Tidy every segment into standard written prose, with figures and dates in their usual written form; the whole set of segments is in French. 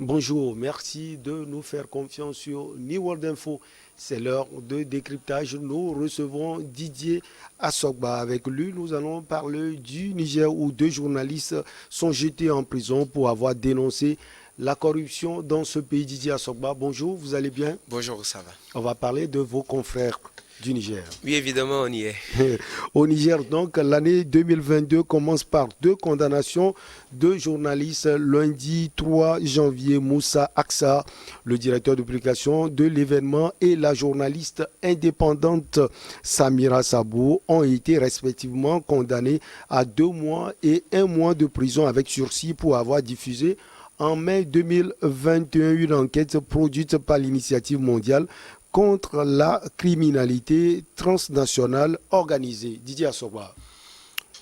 Bonjour, merci de nous faire confiance sur New World Info. C'est l'heure de décryptage. Nous recevons Didier Assogba. Avec lui, nous allons parler du Niger où deux journalistes sont jetés en prison pour avoir dénoncé la corruption dans ce pays. Didier Assogba, bonjour, vous allez bien? Bonjour, ça va? On va parler de vos confrères du Niger. Oui, évidemment, on y est. Au Niger, donc, l'année 2022 commence par deux condamnations de journalistes. Lundi 3 janvier, Moussa Aksa, le directeur de publication de l'événement, et la journaliste indépendante Samira Sabou ont été respectivement condamnés à 2 mois et 1 mois de prison avec sursis pour avoir diffusé en mai 2021 une enquête produite par l'Initiative mondiale contre la criminalité transnationale organisée. Didier Assoba.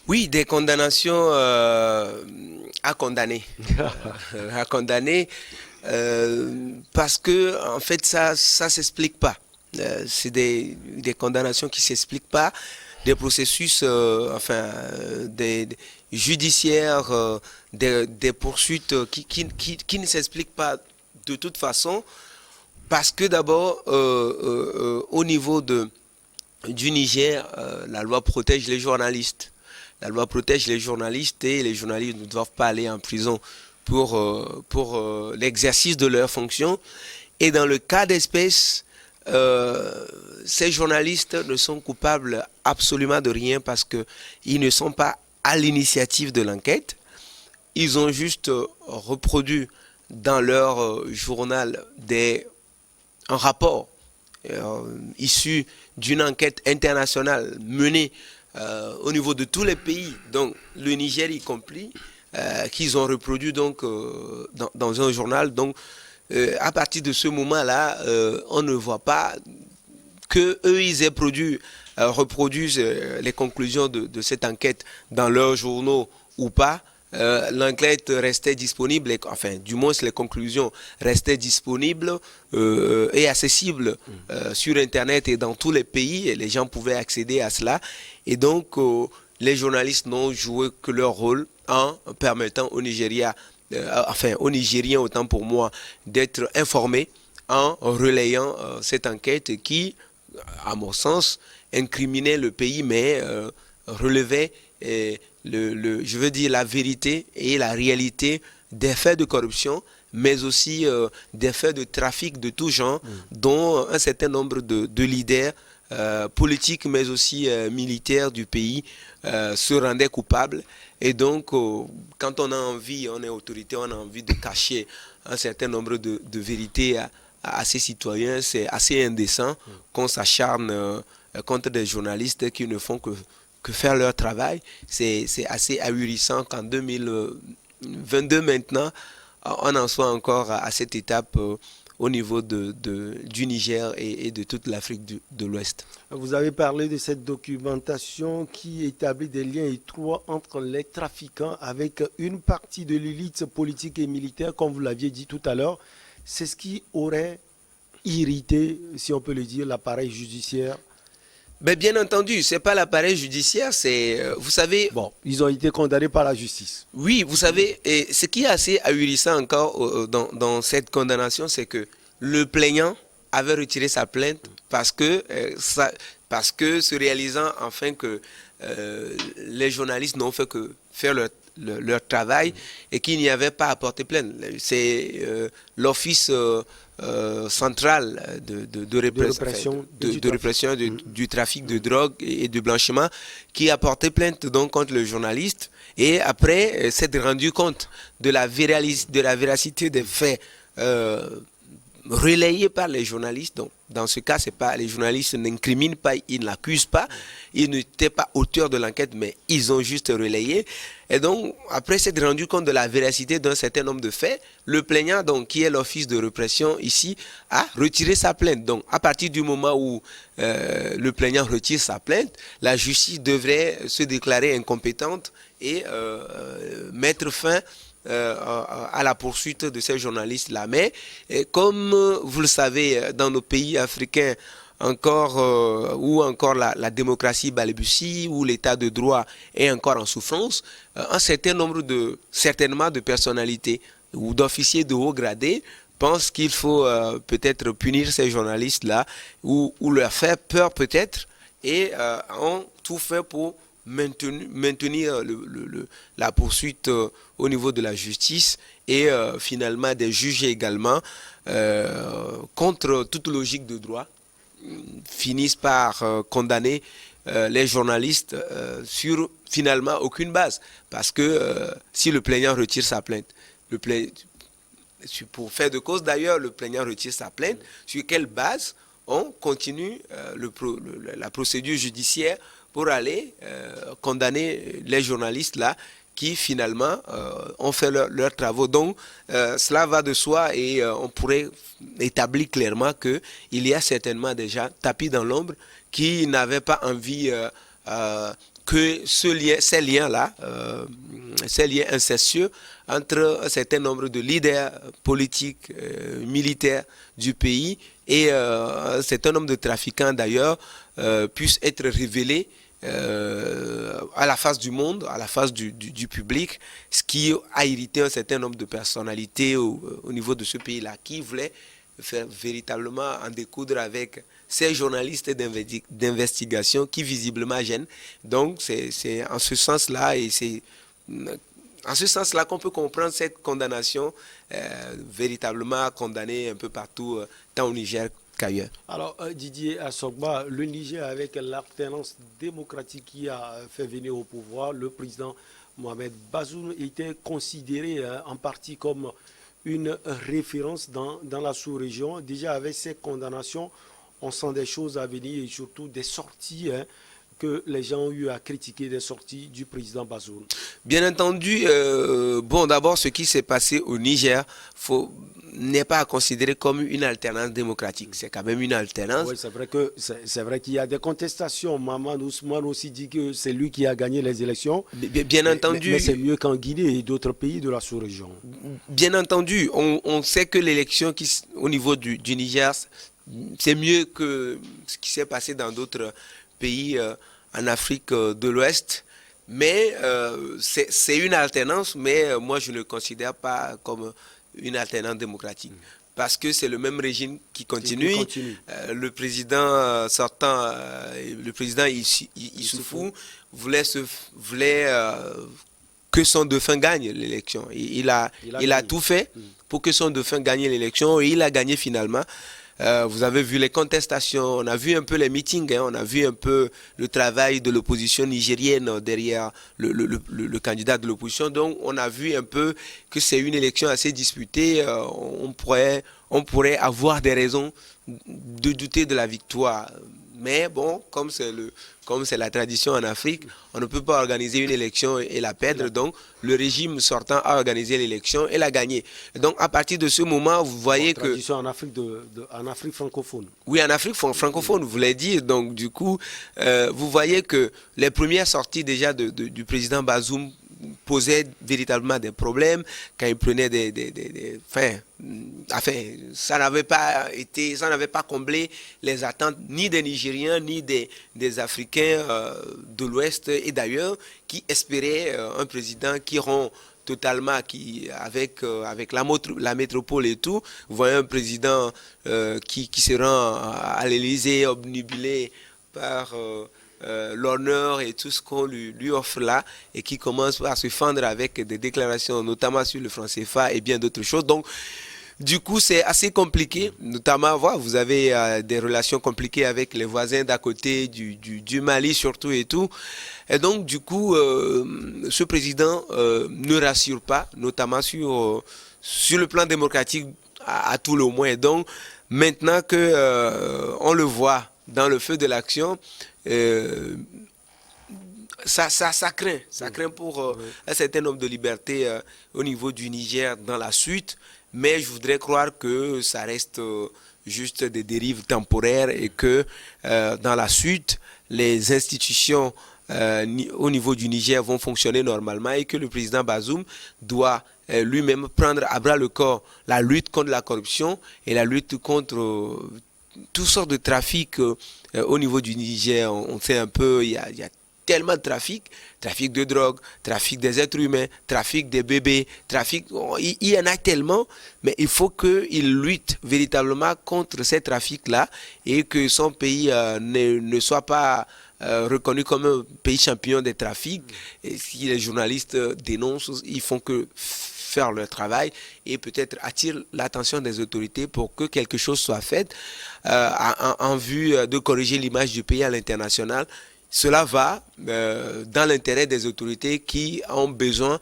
Oui, des condamnations à condamner. À condamner parce que, en fait, ça s'explique pas. C'est des condamnations qui ne s'expliquent pas, des processus des judiciaires, des poursuites qui ne s'expliquent pas de toute façon. Parce que d'abord, au niveau du Niger, la loi protège les journalistes. La loi protège les journalistes et les journalistes ne doivent pas aller en prison pour l'exercice de leurs fonctions. Et dans le cas d'espèce, ces journalistes ne sont coupables absolument de rien parce qu'ils ne sont pas à l'initiative de l'enquête. Ils ont juste reproduit dans leur journal un rapport issu d'une enquête internationale menée au niveau de tous les pays, donc le Niger y compris, qu'ils ont reproduit donc dans un journal. Donc à partir de ce moment-là, on ne voit pas que eux ils aient reproduisent les conclusions de cette enquête dans leurs journaux ou pas. L'enquête restait disponible, enfin du moins les conclusions restaient disponibles et accessibles sur Internet et dans tous les pays, et les gens pouvaient accéder à cela. Et donc les journalistes n'ont joué que leur rôle en permettant aux Nigériens, aux Nigériens autant pour moi, d'être informés en relayant cette enquête qui, à mon sens, incriminait le pays mais relevait je veux dire la vérité et la réalité des faits de corruption, mais aussi des faits de trafic de tout genre, dont un certain nombre de leaders politiques, mais aussi militaires du pays se rendaient coupables. Et donc, quand on a envie, on est autorité, on a envie de cacher un certain nombre de vérités à ses citoyens, c'est assez indécent qu'on s'acharne contre des journalistes qui ne font que faire leur travail. C'est assez ahurissant qu'en 2022 maintenant, on en soit encore à cette étape au niveau du Niger et de toute l'Afrique de l'Ouest. Vous avez parlé de cette documentation qui établit des liens étroits entre les trafiquants avec une partie de l'élite politique et militaire, comme vous l'aviez dit tout à l'heure. C'est ce qui aurait irrité, si on peut le dire, l'appareil judiciaire. Mais bien entendu, ce n'est pas l'appareil judiciaire, c'est, vous savez... Bon, ils ont été condamnés par la justice. Oui, vous savez, et ce qui est assez ahurissant encore dans cette condamnation, c'est que le plaignant avait retiré sa plainte parce que se réalisant enfin que les journalistes n'ont fait que faire leur travail et qu'il n'y avait pas à porter plainte. C'est l'office central de répression du trafic de drogue et de blanchiment qui a porté plainte donc contre le journaliste, et après s'être rendu compte de la véracité des faits relayés par les journalistes. Donc, dans ce cas, c'est pas, les journalistes n'incriminent pas, ils n'accusent pas, ils n'étaient pas auteurs de l'enquête, mais ils ont juste relayé. Et donc, après s'être rendu compte de la véracité d'un certain nombre de faits, le plaignant, donc, qui est l'office de répression ici, a retiré sa plainte. Donc, à partir du moment où le plaignant retire sa plainte, la justice devrait se déclarer incompétente et mettre fin à la poursuite de ces journalistes-là. Mais comme vous le savez, dans nos pays africains, où encore la démocratie balbutie, où l'état de droit est encore en souffrance, un certain nombre certainement de personnalités ou d'officiers de haut gradé pensent qu'il faut peut-être punir ces journalistes-là ou leur faire peur peut-être et ont tout fait pour maintenir la poursuite au niveau de la justice et finalement des juges également contre toute logique de droit finissent par condamner les journalistes sur finalement aucune base parce que si le plaignant retire sa plainte, pour faire de cause d'ailleurs, le plaignant retire sa plainte, sur quelle base on continue la procédure judiciaire pour aller condamner les journalistes là qui finalement ont fait leurs travaux. Donc cela va de soi et on pourrait établir clairement qu'il y a certainement déjà tapis dans l'ombre qui n'avaient pas envie que ces liens-là, ces liens incestueux entre un certain nombre de leaders politiques, militaires du pays et un certain nombre de trafiquants d'ailleurs puissent être révélés à la face du monde, à la face du public, ce qui a irrité un certain nombre de personnalités au niveau de ce pays-là qui voulaient faire véritablement en découdre avec ces journalistes d'investigation qui visiblement gênent. Donc c'est en ce sens-là et c'est en ce sens-là qu'on peut comprendre cette condamnation véritablement condamnée un peu partout, tant au Niger qu'ailleurs. Alors Didier Assogba, le Niger avec l'alternance démocratique qui a fait venir au pouvoir, le président Mohamed Bazoum était considéré en partie comme une référence dans la sous-région. Déjà avec ces condamnations, on sent des choses à venir et surtout des sorties que les gens ont eu à critiquer, des sorties du président Bazoum. Bien entendu, bon d'abord ce qui s'est passé au Niger n'est pas à considérer comme une alternance démocratique. C'est quand même une alternance. Oui, c'est vrai qu'il y a des contestations. Maman Ousmane aussi dit que c'est lui qui a gagné les élections. Bien entendu. Mais c'est mieux qu'en Guinée et d'autres pays de la sous-région. Bien entendu. On sait que l'élection au niveau du Niger, c'est mieux que ce qui s'est passé dans d'autres pays en Afrique de l'Ouest. Mais c'est une alternance, mais moi je ne le considère pas comme une alternance démocratique. Parce que c'est le même régime qui continue. Le président sortant, le président Issoufou, voulait que son défunt gagne l'élection. Il a tout fait pour que son défunt gagne l'élection et il a gagné finalement. Vous avez vu les contestations, on a vu un peu les meetings, on a vu un peu le travail de l'opposition nigérienne derrière le candidat de l'opposition. Donc on a vu un peu que c'est une élection assez disputée. On pourrait avoir des raisons de douter de la victoire. Mais bon, comme c'est la tradition en Afrique, on ne peut pas organiser une élection et la perdre. Donc, le régime sortant a organisé l'élection et l'a gagnée. Donc, à partir de ce moment, vous voyez que... Tradition en Afrique, en Afrique francophone. Oui, en Afrique francophone, vous l'avez dit. Donc, du coup, vous voyez que les premières sorties déjà du président Bazoum posait véritablement des problèmes quand il prenait ça n'avait pas comblé les attentes ni des Nigériens ni des Africains de l'Ouest et d'ailleurs qui espéraient un président qui rompt totalement avec la métropole et tout. Vous voyez un président qui se rend à l'Élysée obnubilé par l'honneur et tout ce qu'on lui offre là et qui commence à se fendre avec des déclarations notamment sur le franc CFA et bien d'autres choses. Donc du coup c'est assez compliqué, notamment vous avez des relations compliquées avec les voisins d'à côté du Mali surtout et tout. Et donc du coup ce président ne rassure pas, notamment sur le plan démocratique à tout le moins. Et donc maintenant que on le voit dans le feu de l'action, ça craint pour un certain nombre de libertés au niveau du Niger dans la suite, mais je voudrais croire que ça reste juste des dérives temporaires et que dans la suite, les institutions au niveau du Niger vont fonctionner normalement et que le président Bazoum doit lui-même prendre à bras le corps la lutte contre la corruption et la lutte contre toutes sortes de trafics au niveau du Niger. On sait un peu, il y a tellement de trafic de drogue, trafic des êtres humains, trafic des bébés, il y en a tellement, mais il faut qu'il lutte véritablement contre ces trafics-là et que son pays ne soit pas reconnu comme un pays champion des trafics. Et si les journalistes dénoncent, ils font que faire leur travail et peut-être attirer l'attention des autorités pour que quelque chose soit fait en vue de corriger l'image du pays à l'international. Cela va dans l'intérêt des autorités qui ont besoin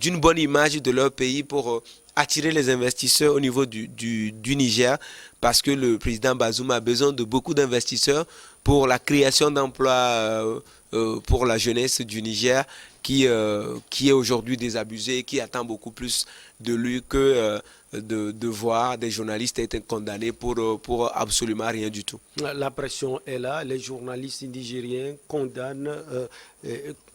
d'une bonne image de leur pays pour attirer les investisseurs au niveau du Niger, parce que le président Bazoum a besoin de beaucoup d'investisseurs pour la création d'emplois pour la jeunesse du Niger qui est aujourd'hui désabusée, qui attend beaucoup plus de lui que de voir des journalistes être condamnés pour absolument rien du tout. La pression est là, les journalistes nigériens condamnent,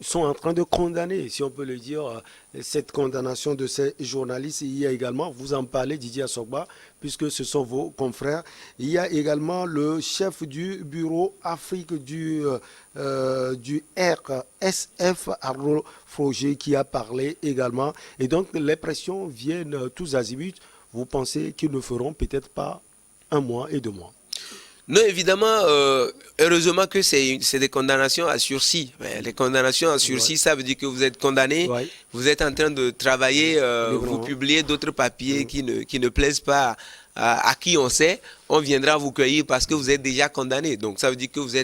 sont en train de condamner, si on peut le dire, cette condamnation de ces journalistes. Il y a également, vous en parlez, Didier Assogba, puisque ce sont vos confrères, il y a également le chef du bureau Afrique du RSF, Arnaud Froger, qui a parlé également. Et donc les pressions viennent tous azimuts. Vous pensez qu'ils ne feront peut-être pas 1 mois et 2 mois? Non, évidemment, heureusement que c'est des condamnations à sursis. Mais les condamnations à sursis, ça veut dire que vous êtes condamné, vous êtes en train de travailler, vous publiez d'autres papiers qui ne plaisent pas à qui on sait, on viendra vous cueillir parce que vous êtes déjà condamné. Donc ça veut dire que vous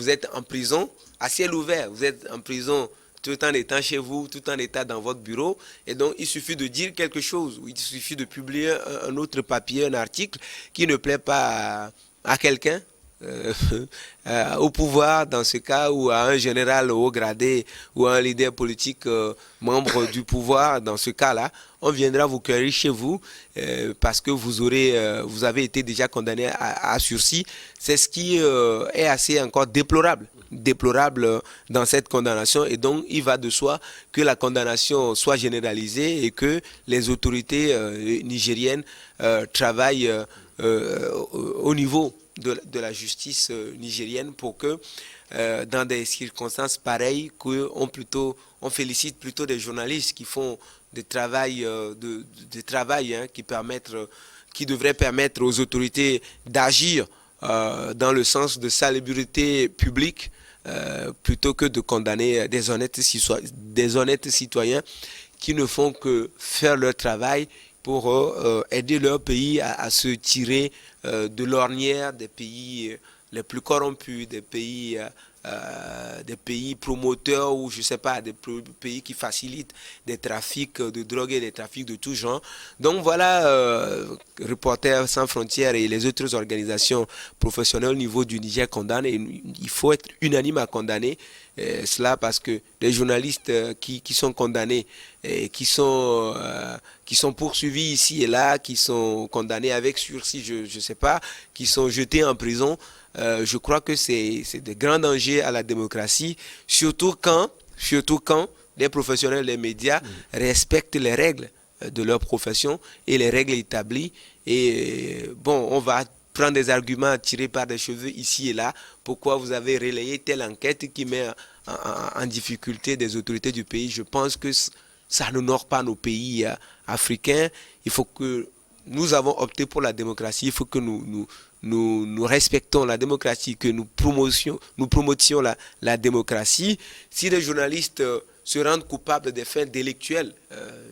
êtes en prison à ciel ouvert, vous êtes en prison tout en étant chez vous, tout en étant dans votre bureau. Et donc, il suffit de dire quelque chose, il suffit de publier un autre papier, un article qui ne plaît pas à quelqu'un, au pouvoir dans ce cas, ou à un général haut gradé, ou à un leader politique membre du pouvoir dans ce cas-là, on viendra vous cueillir chez vous parce que vous avez été déjà condamné à sursis. C'est ce qui est assez encore déplorable dans cette condamnation, et donc il va de soi que la condamnation soit généralisée et que les autorités nigériennes travaillent au niveau de la justice nigérienne pour que dans des circonstances pareilles, on félicite plutôt des journalistes qui font des travail qui devrait permettre aux autorités d'agir dans le sens de salubrité publique plutôt que de condamner des honnêtes citoyens qui ne font que faire leur travail pour aider leur pays à se tirer de l'ornière des pays les plus corrompus, des pays promoteurs ou je sais pas, des pays qui facilitent des trafics de drogue et des trafics de tout genre. Donc voilà, Reporters sans frontières et les autres organisations professionnelles au niveau du Niger condamnent, et il faut être unanime à condamner cela, parce que les journalistes qui sont condamnés et qui sont poursuivis ici et là, qui sont condamnés avec sursis, je sais pas, qui sont jetés en prison, je crois que c'est de grands dangers à la démocratie, surtout quand les professionnels des médias respectent les règles de leur profession et les règles établies. Et bon, on va prendre des arguments tirés par des cheveux ici et là. Pourquoi vous avez relayé telle enquête qui met en difficulté des autorités du pays? Je pense que ça n'honore pas nos pays africains. Il faut que nous avons opté pour la démocratie. Il faut que nous respectons la démocratie, que nous promotions la démocratie. Si les journalistes se rendent coupables des faits délictuels,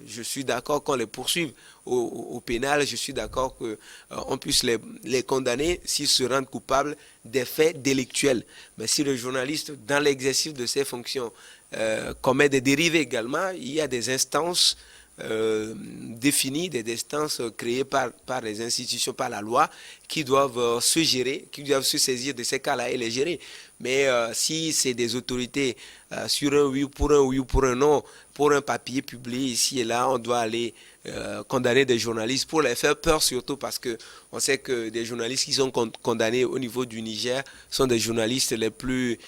je suis d'accord qu'on les poursuive au pénal, je suis d'accord qu'on puisse les condamner s'ils se rendent coupables des faits délictuels. Mais si le journaliste, dans l'exercice de ses fonctions, commet des dérives également, il y a des instances définies, des instances créées par les institutions, par la loi, qui doivent se gérer, qui doivent se saisir de ces cas-là et les gérer. Mais si c'est des autorités sur un oui ou pour un non, pour un papier publié ici et là, on doit aller condamner des journalistes pour les faire peur, surtout parce que on sait que des journalistes qui sont condamnés au niveau du Niger sont des journalistes les plus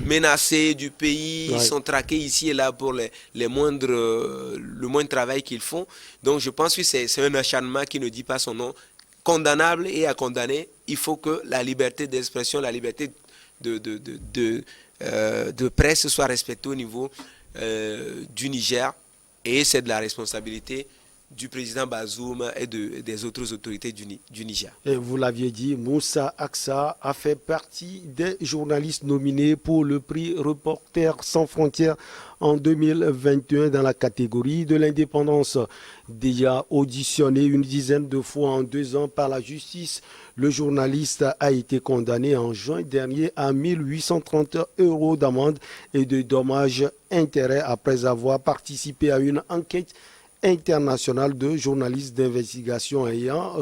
menacés du pays. Ils sont traqués ici et là pour le moindre travail qu'ils font. Donc je pense que c'est un acharnement qui ne dit pas son nom. Condamnable et à condamner, il faut que la liberté d'expression, la liberté de presse soit respecté au niveau du Niger. Et c'est de la responsabilité du président Bazoum et des autres autorités du Niger. Et vous l'aviez dit, Moussa Aksa a fait partie des journalistes nominés pour le prix Reporters sans frontières en 2021 dans la catégorie de l'indépendance. Déjà auditionné une dizaine de fois en 2 ans par la justice, le journaliste a été condamné en juin dernier à 1830 € d'amende et de dommages-intérêts après avoir participé à une enquête international de journalistes d'investigation ayant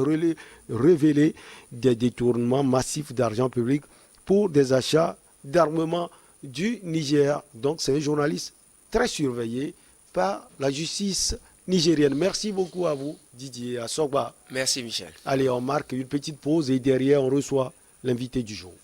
révélé des détournements massifs d'argent public pour des achats d'armement du Niger. Donc c'est un journaliste très surveillé par la justice nigérienne. Merci beaucoup à vous, Didier Assogba. Merci, Michel. Allez, on marque une petite pause et derrière on reçoit l'invité du jour.